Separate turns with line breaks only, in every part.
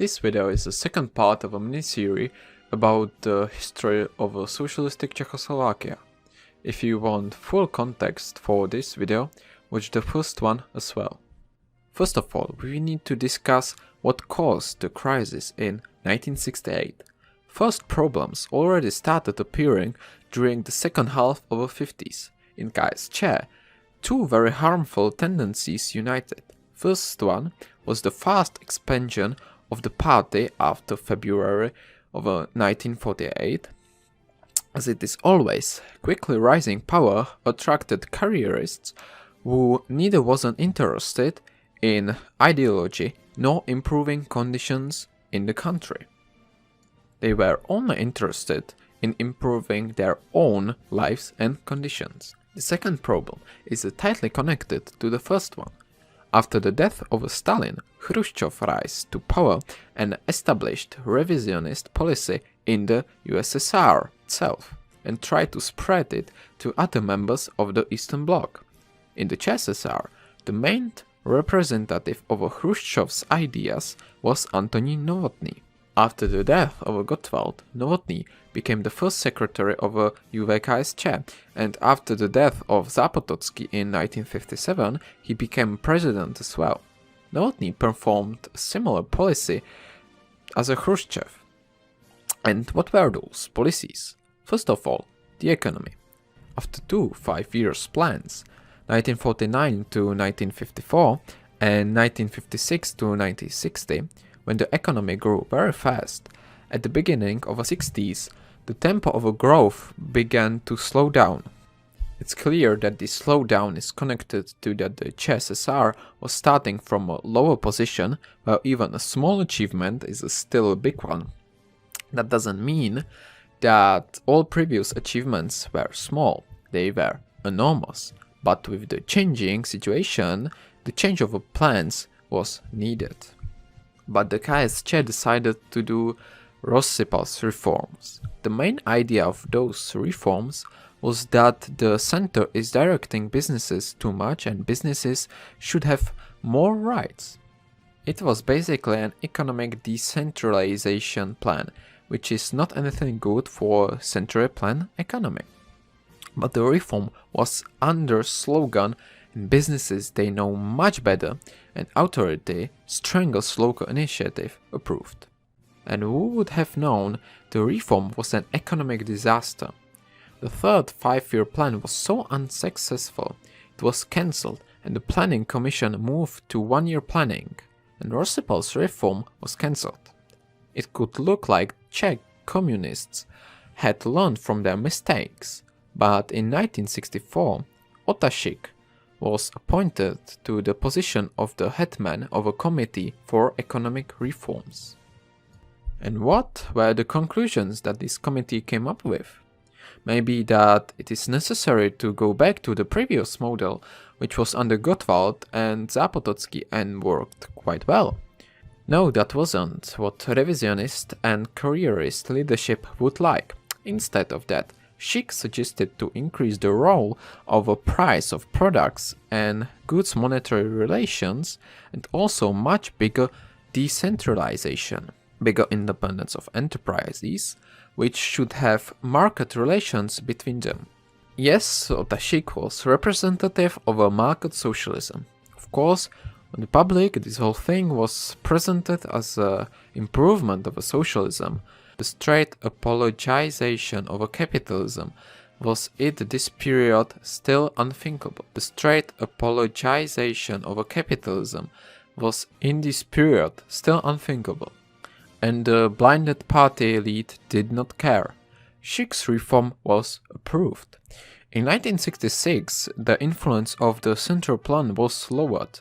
This video is the second part of a miniserie about the history of a socialistic Czechoslovakia. If you want full context for this video, watch the first one as well. First of all, we need to discuss what caused the crisis in 1968. First problems already started appearing during the second half of the 50s. In KSČ, two very harmful tendencies united. First one was the fast expansion of the party after February of 1948. As it is always, quickly rising power attracted careerists who neither wasn't interested in ideology nor improving conditions in the country. They were only interested in improving their own lives and conditions. The second problem is tightly connected to the first one. After the death of Stalin, Khrushchev rose to power and established revisionist policy in the USSR itself and tried to spread it to other members of the Eastern Bloc. In the CSSR, the main representative of Khrushchev's ideas was Antonín Novotný. After the death of Gottwald, Novotný became the first secretary of UVKSČ, and after the death of Zápotocký in 1957, he became president as well. Novotný performed a similar policy as Khrushchev. And what were those policies? First of all, the economy. After two 5-year plans, 1949 to 1954 and 1956 to 1960, when the economy grew very fast, at the beginning of the 60s, the tempo of growth began to slow down. It's clear that this slowdown is connected to that the CSSR was starting from a lower position, where even a small achievement is still a big one. That doesn't mean that all previous achievements were small, they were enormous, but with the changing situation, the change of plans was needed. But the KSČ decided to do rozsypal's reforms. The main idea of those reforms was that the center is directing businesses too much and businesses should have more rights. It was basically an economic decentralization plan, which is not anything good for century plan economy. But the reform was under slogan "In businesses they know much better" and authority strangles local initiative approved. And who would have known the reform was an economic disaster? The third 5-year plan was so unsuccessful, it was cancelled and the planning commission moved to 1-year planning, and rozsypal's reform was cancelled. It could look like Czech communists had learned from their mistakes, but in 1964, Otashik was appointed to the position of the headman of a committee for economic reforms. And what were the conclusions that this committee came up with? Maybe that it is necessary to go back to the previous model, which was under Gottwald and Zápotocký and worked quite well. No, that wasn't what revisionist and careerist leadership would like. Instead of that, Schick suggested to increase the role of a price of products and goods monetary relations, and also much bigger decentralization, bigger independence of enterprises, which should have market relations between them. Yes, Otashik was representative of a market socialism. Of course, on the public, this whole thing was presented as an improvement of a socialism. The straight apologization of a capitalism was at this period still unthinkable. The straight apologization of a capitalism was in this period still unthinkable. And the blinded party elite did not care. Schick's reform was approved. In 1966, the influence of the central plan was lowered,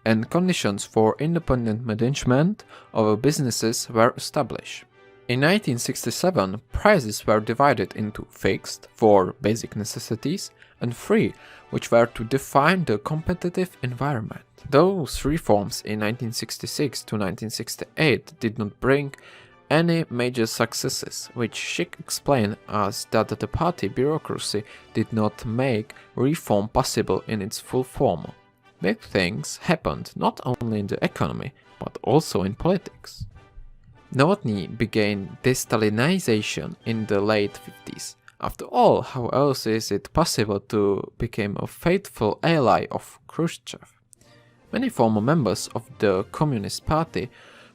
and conditions for independent management of businesses were established. In 1967, prices were divided into fixed, for basic necessities, and free, which were to define the competitive environment. Those reforms in 1966 to 1968 did not bring any major successes, which Schick explained as that the party bureaucracy did not make reform possible in its full form. Big things happened not only in the economy, but also in politics. Novotný began de-Stalinization in the late 50s. After all, how else is it possible to become a faithful ally of Khrushchev? Many former members of the Communist Party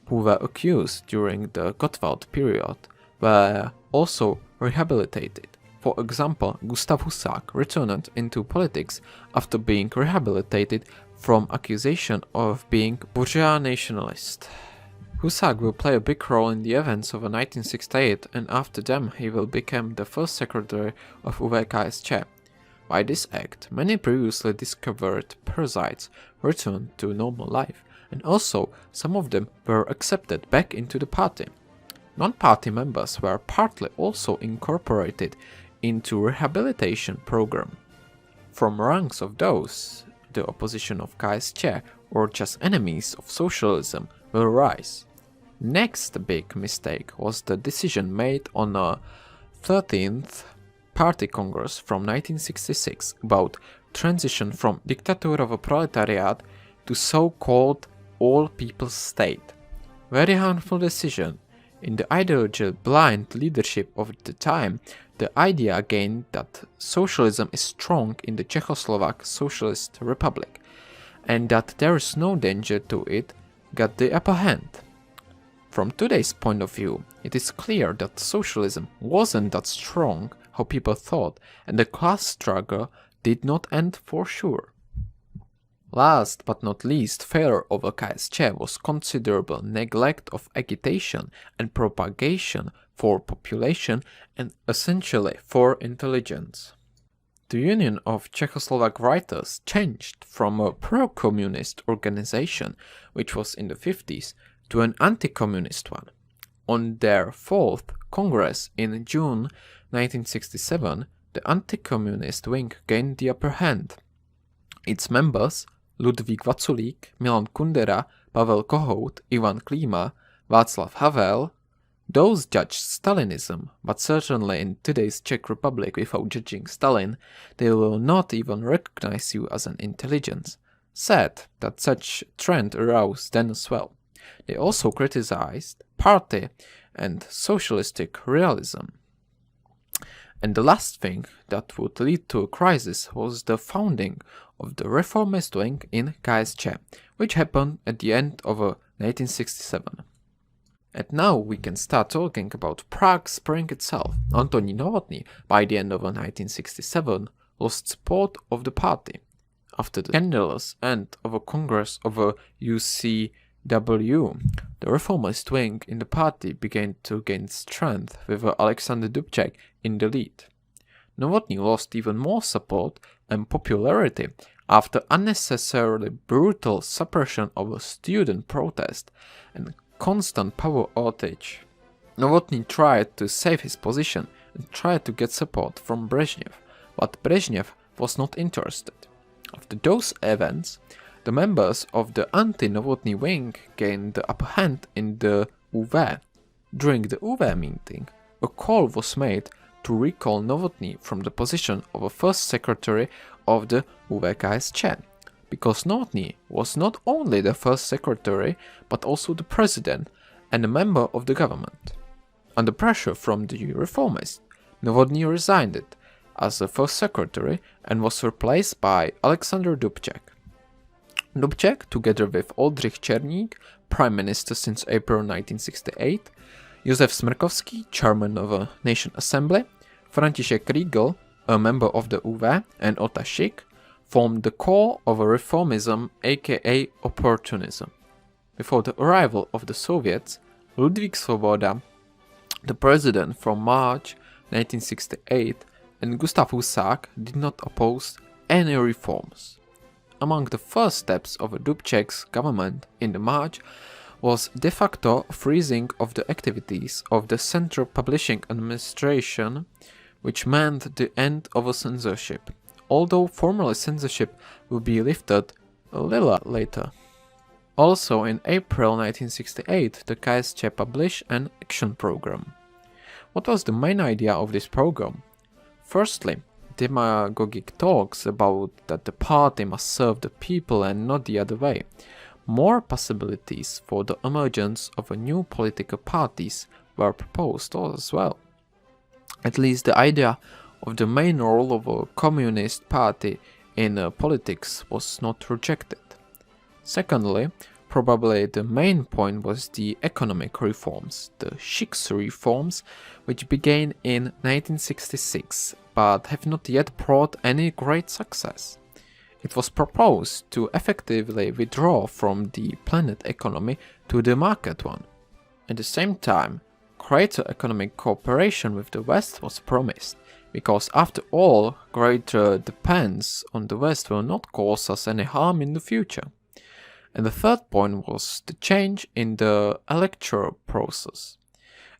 who were accused during the Gottwald period were also rehabilitated. For example, Gustav Husák returned into politics after being rehabilitated from accusation of being bourgeois nationalist. Husák will play a big role in the events of 1968, and after them he will become the first secretary of uvKSČ. By this act, many previously discovered parasites returned to normal life, and also some of them were accepted back into the party. Non-party members were partly also incorporated into rehabilitation program. From ranks of those, the opposition of KSČ or just enemies of socialism will rise. Next big mistake was the decision made on a 13th Party Congress from 1966 about transition from dictator of a proletariat to so-called all-people's state. Very harmful decision. In the ideological blind leadership of the time, the idea gained that socialism is strong in the Czechoslovak Socialist Republic, and that there is no danger to it, got the upper hand. From today's point of view, it is clear that socialism wasn't that strong how people thought, and the class struggle did not end for sure. Last but not least, failure of KSČ was considerable neglect of agitation and propagation for population and essentially for intelligence. The Union of Czechoslovak Writers changed from a pro-communist organization, which was in the 50s, to an anti-communist one. On their fourth Congress in June 1967, the anti-communist wing gained the upper hand. Its members, Ludvík Vaculík, Milan Kundera, Pavel Kohout, Ivan Klíma, Václav Havel, those judged Stalinism, but certainly in today's Czech Republic without judging Stalin, they will not even recognize you as an intelligence, said that such trend arose then as well. They also criticized party and socialistic realism. And the last thing that would lead to a crisis was the founding of the reformist wing in KSČ, which happened at the end of 1967. And now we can start talking about Prague Spring itself. Antonín Novotný, by the end of 1967, lost support of the party. After the scandalous end of a congress of a UCW, the reformist wing in the party began to gain strength with Alexander Dubček in the lead. Novotný lost even more support and popularity after unnecessarily brutal suppression of a student protest and constant power outage. Novotný tried to save his position and tried to get support from Brezhnev, but Brezhnev was not interested. After those events, the members of the anti-Novotný wing gained the upper hand in the UV. During the UV meeting, a call was made to recall Novotný from the position of a first secretary of the uvKSČ, because Novotný was not only the first secretary but also the president and a member of the government. Under pressure from the reformists, Novotný resigned it as the first secretary and was replaced by Alexander Dubček. Dubček, together with Oldřich Černík, prime minister since April 1968, Josef Smrkovský, chairman of a Nation Assembly, František Riegel, a member of the UV, and Ota Šik, formed the core of a reformism, aka opportunism. Before the arrival of the Soviets, Ludvík Svoboda, the president from March 1968, and Gustav Husák did not oppose any reforms. Among the first steps of Dubček's government in the March was de facto freezing of the activities of the Central Publishing Administration, which meant the end of a censorship, although formally censorship will be lifted a little later. Also in April 1968, the KSČ published an action program. What was the main idea of this program? Firstly, demagogic talks about that the party must serve the people and not the other way. more possibilities for the emergence of new political parties were proposed as well. At least the idea of the main role of a communist party in politics was not rejected. Secondly, probably the main point was the economic reforms, the Six reforms, which began in 1966 but have not yet brought any great success. It was proposed to effectively withdraw from the planned economy to the market one. At the same time, greater economic cooperation with the West was promised, because after all, greater dependence on the West will not cause us any harm in the future. And the third point was the change in the electoral process.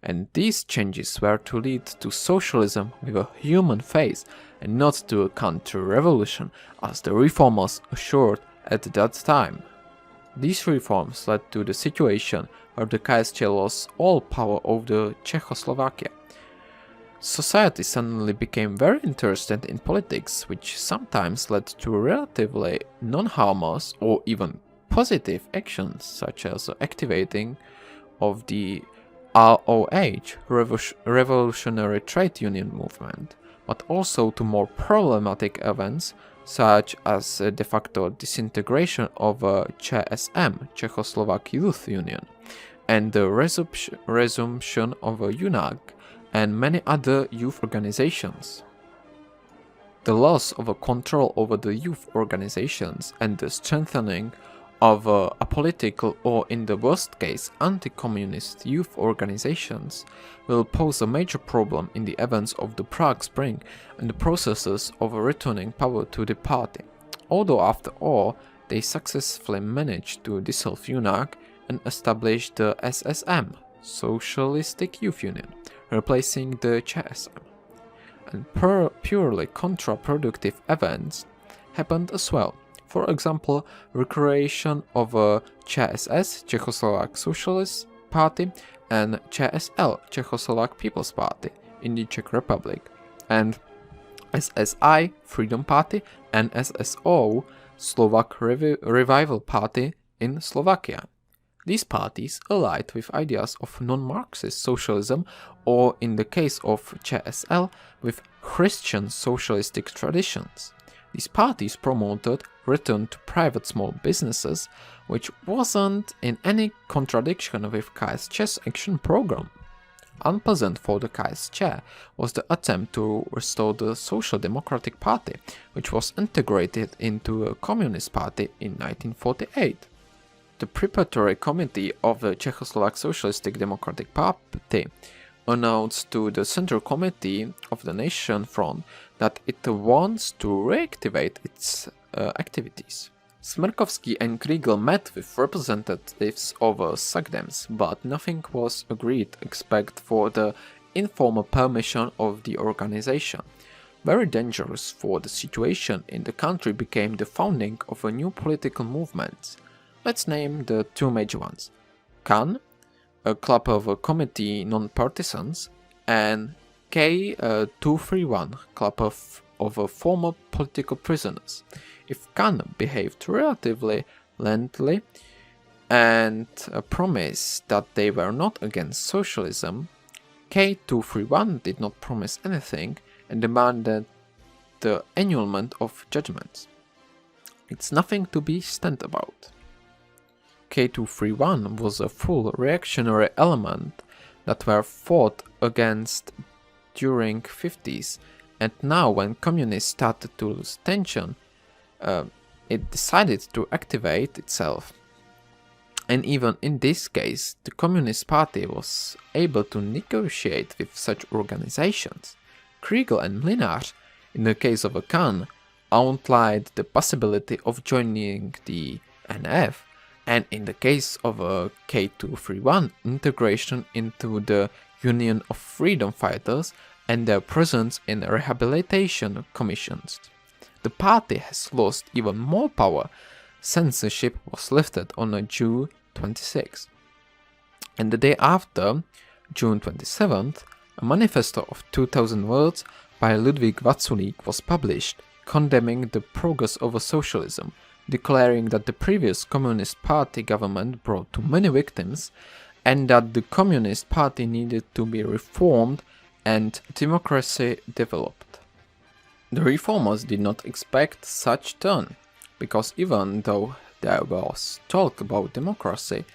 And these changes were to lead to socialism with a human face and not to a contrarevolution, as the reformers assured at that time. These reforms led to the situation where the KSČ lost all power over the Czechoslovakia. Society suddenly became very interested in politics, which sometimes led to relatively non-harmless or even positive actions, such as activating of the ROH, Revolutionary Trade Union movement, but also to more problematic events such as de facto disintegration of ČSM, Czechoslovak Youth Union, and the resumption of UNAG and many other youth organizations. The loss of control over the youth organizations and the strengthening of apolitical or, in the worst case, anti-communist youth organizations will pose a major problem in the events of the Prague Spring and the processes of returning power to the party, although after all they successfully managed to dissolve UNAG and establish the SSM, Socialistic Youth Union, replacing the ČSM. And purely contraproductive events happened as well. For example, recreation of ČSS, Czechoslovak Socialist Party, and ČSL, Czechoslovak People's Party in the Czech Republic, and SSI, Freedom Party, and SSO, Slovak Revival Party in Slovakia. These parties allied with ideas of non-Marxist socialism, or in the case of ČSL, with Christian socialistic traditions. These parties promoted return to private small businesses, which wasn't in any contradiction with KSČ's action program. Unpleasant for the KSČ was the attempt to restore the Social Democratic Party, which was integrated into a Communist Party in 1948. The preparatory committee of the Czechoslovak Socialistic Democratic Party announced to the Central Committee of the Nation Front that it wants to reactivate its activities. Smrkovský and Kriegel met with representatives of SACDEMs, but nothing was agreed except for the informal permission of the organization. Very dangerous for the situation in the country became the founding of a new political movement. Let's name the two major ones. KAN, a club of committee non-partisans, and K231, club of former political prisoners. If KAN behaved relatively leniently and promised that they were not against socialism, K231 did not promise anything and demanded the annulment of judgments. It's nothing to be stunned about. K231 was a full reactionary element that were fought against during 50s, and now when communists started to lose tension, it decided to activate itself. And even in this case, the Communist Party was able to negotiate with such organizations. Kriegel and Mlynář, in the case of a KAN, outlined the possibility of joining the NF, and in the case of a K231, integration into the Union of Freedom Fighters and their presence in rehabilitation commissions. The party has lost even more power. Censorship was lifted on June 26. And the day after, June 27th, a manifesto of 2000 words by Ludvík Vaculík was published, condemning the progress of socialism, declaring that the previous Communist Party government brought too many victims and that the Communist Party needed to be reformed and democracy developed. The reformers did not expect such turn, because even though there was talk about democracy,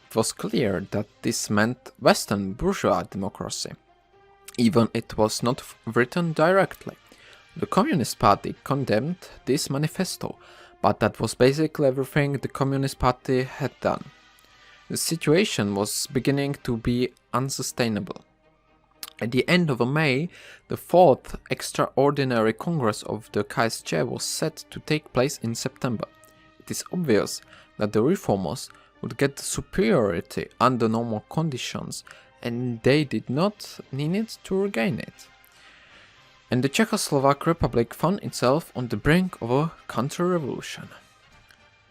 it was clear that this meant Western bourgeois democracy, even it was not written directly. The Communist Party condemned this manifesto, but that was basically everything the Communist Party had done. The situation was beginning to be unsustainable. At the end of May, the 4th Extraordinary Congress of the KSČ was set to take place in September. It is obvious that the reformers would get superiority under normal conditions, and they did not need to regain it. And the Czechoslovak Republic found itself on the brink of a contrarevolution.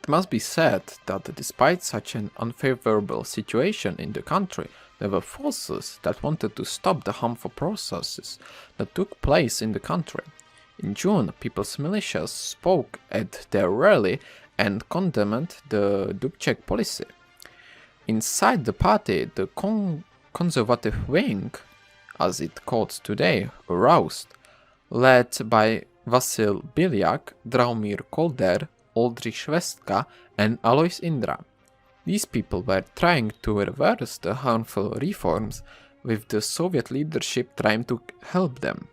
It must be said that despite such an unfavorable situation in the country, there were forces that wanted to stop the harmful processes that took place in the country. In June, people's militias spoke at their rally and condemned the Dubček policy. Inside the party, the conservative wing, as it called today, aroused, led by Vasil Biljak, Draumír Kolder, Oldřich Švestka and Alois Indra. These people were trying to reverse the harmful reforms, with the Soviet leadership trying to help them.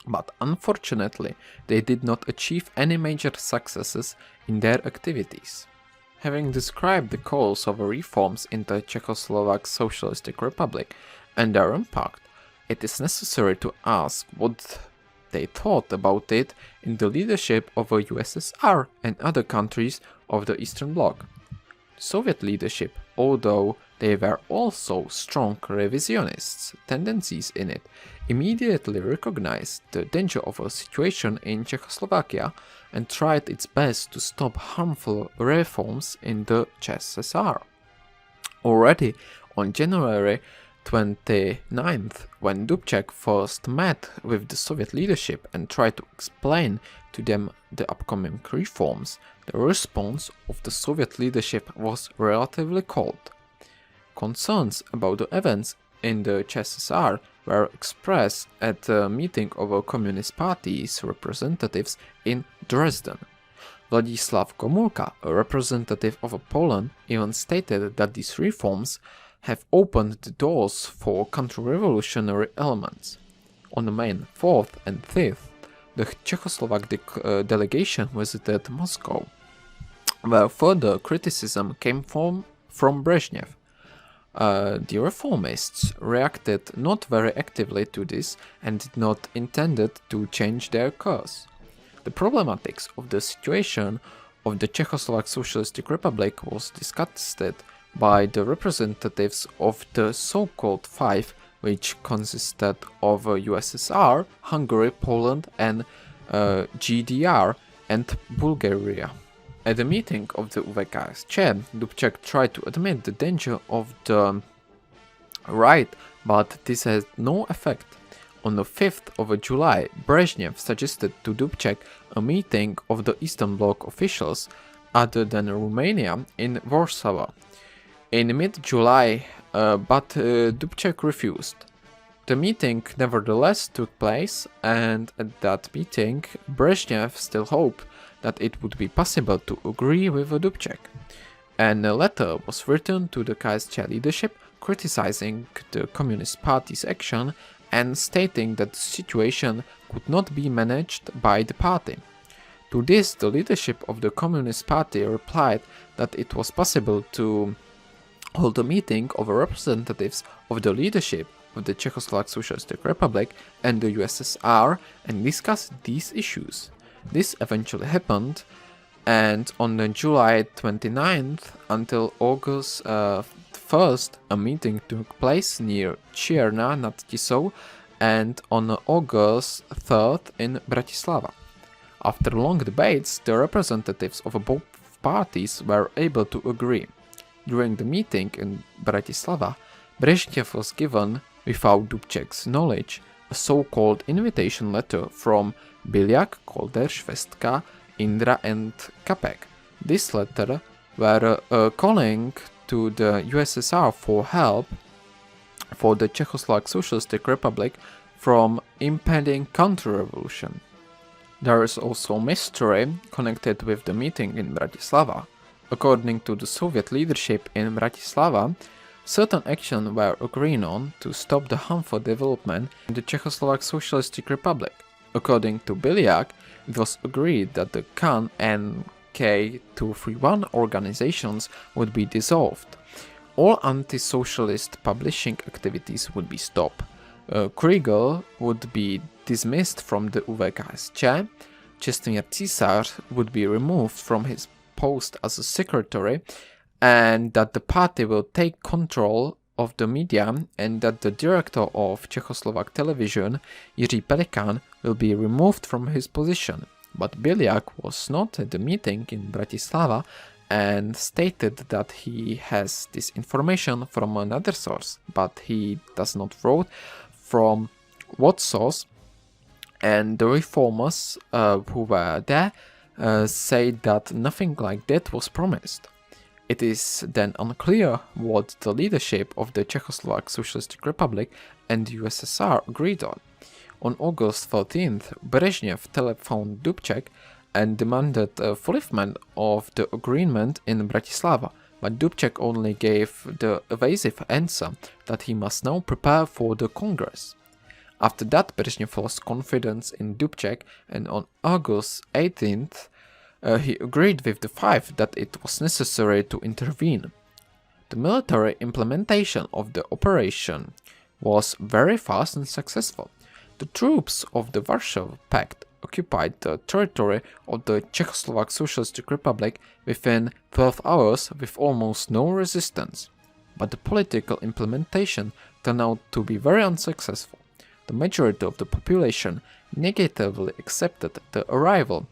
But unfortunately, they did not achieve any major successes in their activities. Having described the cause of reforms in the Czechoslovak Socialistic Republic and their impact, it is necessary to ask what they thought about it in the leadership of the USSR and other countries of the Eastern Bloc. The Soviet leadership, although there were also strong revisionist tendencies in it, immediately recognized the danger of a situation in Czechoslovakia and tried its best to stop harmful reforms in the CSSR. Already on January 29th, when Dubček first met with the Soviet leadership and tried to explain to them the upcoming reforms, the response of the Soviet leadership was relatively cold. Concerns about the events in the CSSR were expressed at a meeting of a Communist Party's representatives in Dresden. Vladislav Gomulka, a representative of Poland, even stated that these reforms have opened the doors for counter-revolutionary elements. On May 4th and 5th, the Czechoslovak delegation visited Moscow, where further criticism came from Brezhnev. The reformists reacted not very actively to this and did not intend to change their course. The problematics of the situation of the Czechoslovak Socialistic Republic was discussed by the representatives of the so-called Five, which consisted of USSR, Hungary, Poland and GDR and Bulgaria. At the meeting of the UVKSČ, Dubček tried to admit the danger of the right, but this had no effect. On the 5th of July, Brezhnev suggested to Dubček a meeting of the Eastern Bloc officials other than Romania in Warsaw in mid-July, but Dubček refused. The meeting nevertheless took place, and at that meeting Brezhnev still hoped that it would be possible to agree with Dubček. And a letter was written to the KSČ leadership criticizing the Communist Party's action and stating that the situation could not be managed by the party. To this, the leadership of the Communist Party replied that it was possible to hold a meeting of representatives of the leadership of the Czechoslovak Socialistic Republic and the USSR and discuss these issues. This eventually happened, and on July 29th until August 1st, a meeting took place near Čierna nad Tisou, and on August 3rd in Bratislava. After long debates, the representatives of both parties were able to agree. During the meeting in Bratislava, Brezhnev was given, without Dubček's knowledge, a so-called invitation letter from Biljak, Kolder, Švestka, Indra and Kapek, This letter were calling to the USSR for help for the Czechoslovak Socialistic Republic from impending contrarevolution. There is also a mystery connected with the meeting in Bratislava. According to the Soviet leadership in Bratislava, certain actions were agreed on to stop the harmful development in the Czechoslovak Socialistic Republic. According to Biliak, it was agreed that the KAN and K231 organizations would be dissolved. All anti-socialist publishing activities would be stopped. Kriegel would be dismissed from the UVKSČ, Čestmír Císař would be removed from his post as a secretary, and that the party will take control of the media, and that the director of Czechoslovak television, Jiří Pelikán, will be removed from his position. But Biliak was not at the meeting in Bratislava and stated that he has this information from another source, but he does not wrote from what source, and the reformers who were there say that nothing like that was promised. It is then unclear what the leadership of the Czechoslovak Socialistic Republic and the USSR agreed on. On August 13th, Brezhnev telephoned Dubček and demanded fulfillment of the agreement in Bratislava, but Dubček only gave the evasive answer that he must now prepare for the Congress. After that, Brezhnev lost confidence in Dubček, and on August 18th, he agreed with the five that it was necessary to intervene. The military implementation of the operation was very fast and successful. The troops of the Warsaw Pact occupied the territory of the Czechoslovak Socialistic Republic within 12 hours with almost no resistance. But the political implementation turned out to be very unsuccessful. The majority of the population negatively accepted the arrival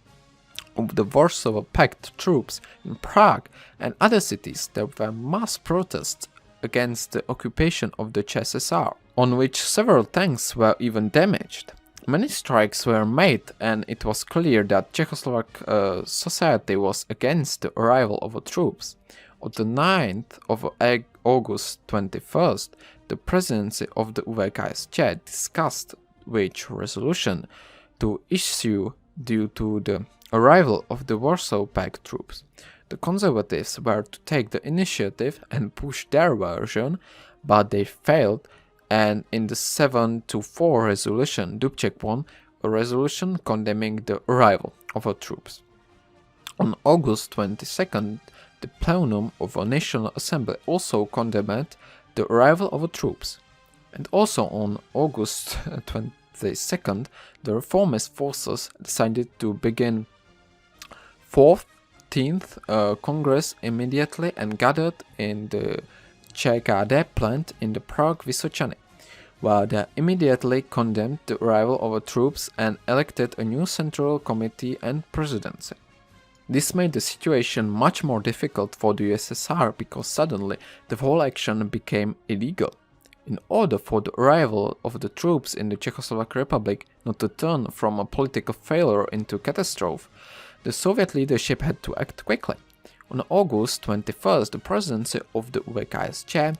of the Warsaw Pact troops in Prague and other cities. There were mass protests against the occupation of the CSSR, on which several tanks were even damaged. Many strikes were made, and it was clear that Czechoslovak society was against the arrival of the troops. On the 9th of August 21st, the presidency of the UVKSČ discussed which resolution to issue due to the arrival of the Warsaw Pact troops. The conservatives were to take the initiative and push their version, but they failed, and in the 7-4 resolution, Dubček won a resolution condemning the arrival of the troops. On August 22nd, the plenum of a National Assembly also condemned the arrival of the troops. And also on August 22nd, the reformist forces decided to begin 14th Congress immediately and gathered in the ČKD plant in the Prague Vysočany, where they immediately condemned the arrival of the troops and elected a new central committee and presidency. This made the situation much more difficult for the USSR because suddenly the whole action became illegal. In order for the arrival of the troops in the Czechoslovak Republic not to turn from a political failure into catastrophe, the Soviet leadership had to act quickly. On August 21st, the presidency of the UVKSČ,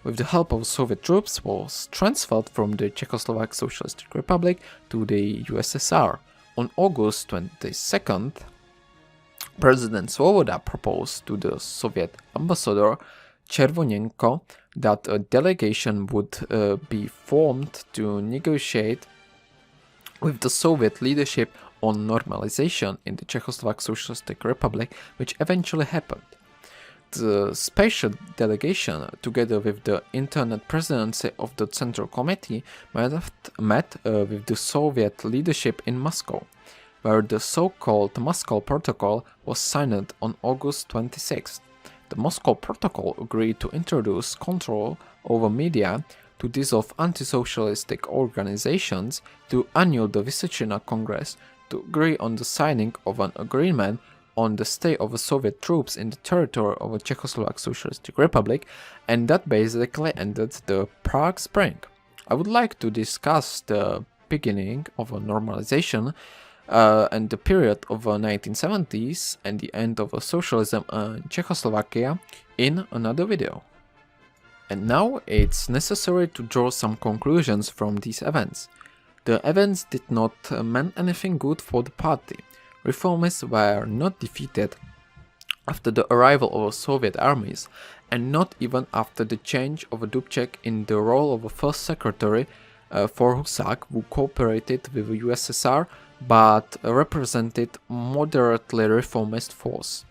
with the help of Soviet troops, was transferred from the Czechoslovak Socialistic Republic to the USSR. On August 22nd, President Svoboda proposed to the Soviet ambassador Červonenko that a delegation would be formed to negotiate with the Soviet leadership on normalization in the Czechoslovak Socialistic Republic, which eventually happened. The special delegation, together with the internet presidency of the Central Committee, met with the Soviet leadership in Moscow, where the so-called Moscow Protocol was signed on August 26th. The Moscow Protocol agreed to introduce control over media, to dissolve anti-socialistic organizations, to annul the Vysočina Congress, to agree on the signing of an agreement on the stay of the Soviet troops in the territory of the Czechoslovak Socialistic Republic, and that basically ended the Prague Spring. I would like to discuss the beginning of a normalization and the period of the 1970s and the end of socialism in Czechoslovakia in another video. And now it's necessary to draw some conclusions from these events. The events did not mean anything good for the party. Reformists were not defeated after the arrival of Soviet armies, and not even after the change of Dubček in the role of a first secretary for Husak, who cooperated with the USSR but represented moderately reformist force.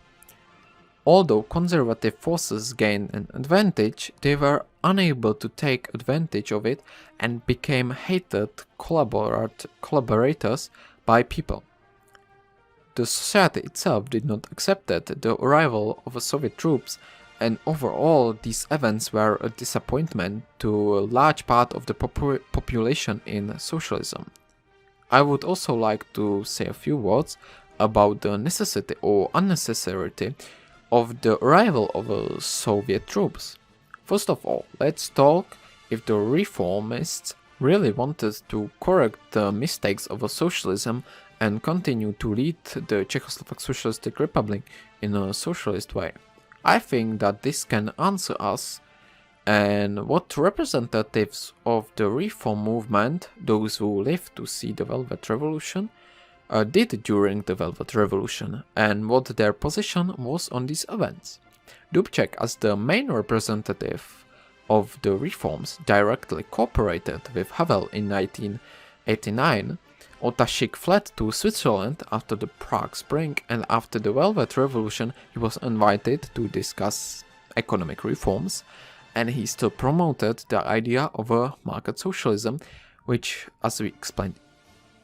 Although conservative forces gained an advantage, they were unable to take advantage of it and became hated collaborators by people. The society itself did not accept the arrival of Soviet troops, and overall these events were a disappointment to a large part of the population in socialism. I would also like to say a few words about the necessity or unnecessity of the arrival of Soviet troops. First of all, let's talk if the reformists really wanted to correct the mistakes of socialism and continue to lead the Czechoslovak Socialistic Republic in a socialist way. I think that this can answer us, and what representatives of the reform movement, those who lived to see the Velvet Revolution, did during the Velvet Revolution, and what their position was on these events. Dubček, as the main representative of the reforms, directly cooperated with Havel in 1989. Otashik fled to Switzerland after the Prague Spring, and after the Velvet Revolution he was invited to discuss economic reforms, and he still promoted the idea of a market socialism, which, as we explained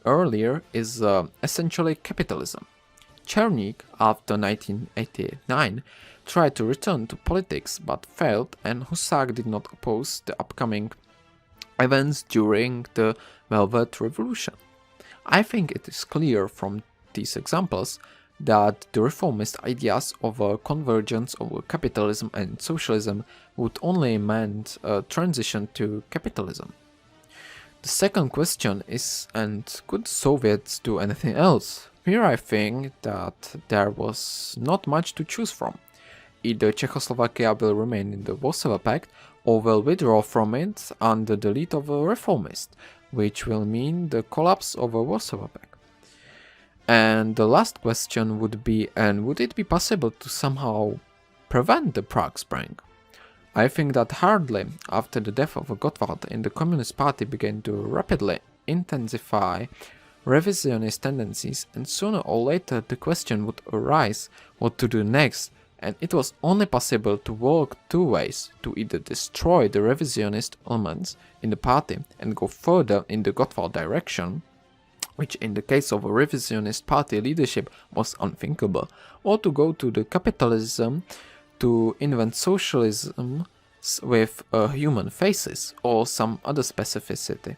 earlier, is essentially capitalism. Černík, after 1989, tried to return to politics but failed, and Husák did not oppose the upcoming events during the Velvet Revolution. I think it is clear from these examples that the reformist ideas of a convergence of capitalism and socialism would only meant a transition to capitalism. The second question is, and could Soviets do anything else? Here I think that there was not much to choose from. Either Czechoslovakia will remain in the Warsaw Pact or will withdraw from it under the lead of a reformist, which will mean the collapse of a Warsaw Pact. And the last question would be, and would it be possible to somehow prevent the Prague Spring? I think that hardly. After the death of Gottwald in the Communist Party began to rapidly intensify revisionist tendencies, and sooner or later the question would arise what to do next, and it was only possible to work two ways: to either destroy the revisionist elements in the party and go further in the Gottwald direction, which in the case of a revisionist party leadership was unthinkable, or to go to the capitalism to invent socialism with human faces or some other specificity.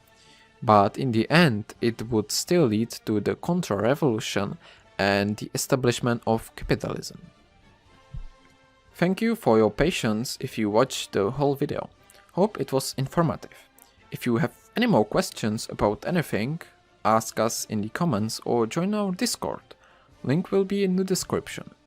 But in the end, it would still lead to the contrarevolution and the establishment of capitalism. Thank you for your patience if you watched the whole video. Hope it was informative. If you have any more questions about anything, ask us in the comments or join our Discord. Link will be in the description.